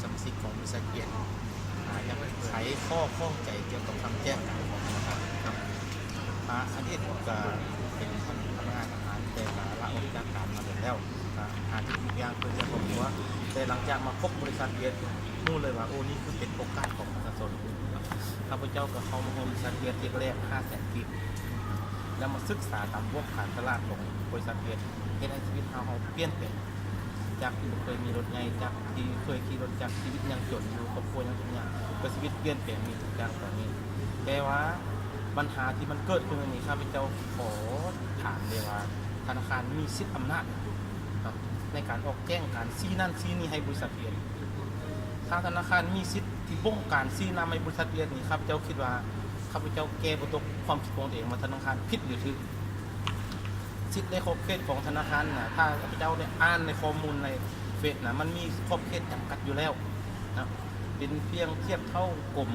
สมาชิกของบริษัทเกียรติยังใช้ข้อข้องใจเกี่ยวกับคำแจ้งการของธนาคารครับอันนี้ก็เป็นพนักงานอาหารแต่ละออกจากการมาแล้วหาที่ทุกอย่างเพื่อจะผมว่าแต่หลังจากมาพบบริษัทเกียรตินู่นเลยว่าโอ้นี่คือเป็นโอกาสของประชาชนข้าพเจ้าก็เข้ามาบริษัทเกียรติแรก500,000 กิจแล้วมาศึกษาตามพวกฐานตลาดของบริษัทเกียรติให้ชีวิตเราเปลี่ยนแปลงจากที่เคยมีรถไงจากที่เคยขี่รถจากชีวิตยังจนอยู่ครอบครัวยังทุกอย่างก็ชีวิตเปลี่ยนแปลงมีทุกอย่างตอนนี้แต่ว่าปัญหาที่มันเกิดขึ้นนี้ข้าพเจ้าขอถามเลยว่าธนาคารมีสิทธิอำนาจในการออกแจ้งการซีนั่นซีนี่ให้บริษัทเรียนทางธนาคารมีสิทธิที่บงการซีนำให้บริษัทเรียนนี่ข้าพเจ้าคิดว่าข้าพเจ้าแก้ประตูความคิดของตัวเองมาธนาคารผิดหรือถูกสิทธิในขอบเขตของธนาคารนะถ้าข้าพเจ้าได้อ่านในข้อมูลในเฟซนะมันมีขอบเขตจำกัดอยู่แล้วนะเป็นเพียงเทียบเท่ากรม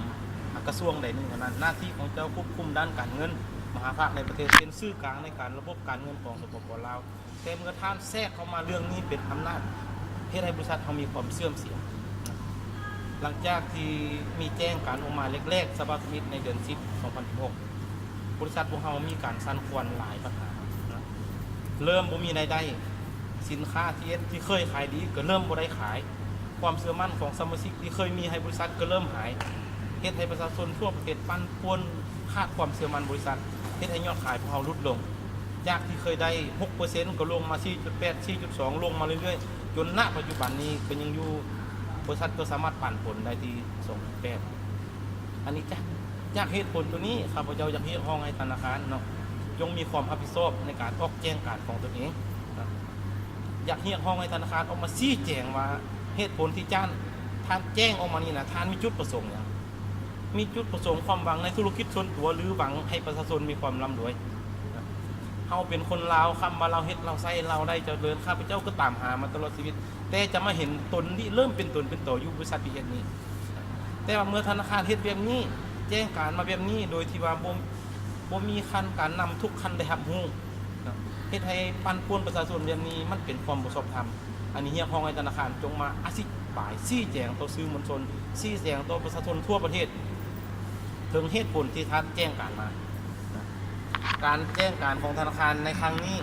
กระทรวงใดหนึ่งเท่านั้นหน้าที่ของเจ้าควบคุมด้านการเงินมหาภาคในประเทศเป็นสื่อกลางในการระบบการเงินของสปป.ลาวแต่เมื่อท่านแทรกเข้ามาเรื่องนี้เป็นอำนาจให้บริษัทเขามีความเสื่อมเสียหลังจากที่มีแจ้งการออกมาแรกๆสภาสมิธในเดือน10 2016บริษัทพวกเขามีการสั่นควันหลายปัญหาเริ่มบ่มีรายได้สินค้าที่เคยขายดีก็เริ่มบ่ได้ขายความเชื่อมั่นของสมาชิกที่เคยมีให้บริษัทก็เริ่มหายเฮ็ดให้ประชาชนทั่วประเทศปั่นป่วนขาดความเชื่อมั่นบริษัทเฮ็ดให้ยอดขายของเราลดลงจากที่เคยได้ 6% ก็ลงมา 4.8 4.2 ลงมาเรื่อยๆจนณปัจจุบันนี้ก็ยังอยู่บริษัทก็สามารถปั่นผลได้ที่ 2.8 อันนี้จากเหตุผลตัวนี้ข้าพเจ้าอยากเรียกร้องให้ธนาคารเนาะจงมีความรับผิดชอบในการออกแจ้งการของตัวเองนะอยากเรียกร้องให้ธนาคารออกมาชี้แจงว่าเหตุผลที่ท่านแจ้งออกมานี่นะท่านมีจุดประสงค์อย่างมีจุดประสงค์ความหวังในธุรกิจส่วนตัวหรือหวังให้ประชาชนมีความร่ำรวยเราเป็นคนลาวคำว่าเราเฮ็ดเราใส่เราได้เจริญข้าพเจ้าก็ตามหามาตลอดชีวิตแต่จะมาเห็นตนที่เริ่มเป็นตนเป็นต่ออยู่บริษัทพีเอ็นนี้แต่ว่าเมื่อธนาคารเฮ็ดแบบนี้แจ้งการมาแบบนี้โดยที่ว่าบ่มีขั้นการนำทุกขั้นได้รับรู้เฮ็ดให้ปั่นป่วนประชาชนแบบนี้มันเป็นความบ่ชอบธรรมอันนี้เรียกร้องให้ธนาคารจงมาอธิบายชี้แจงต่อสื่อมวลชนชี้แจงต่อประชาชนทั่วประเทศถึงเหตุผลที่ท่านแจ้งการมาการแจ้งการของธนาคารในครั้งนี้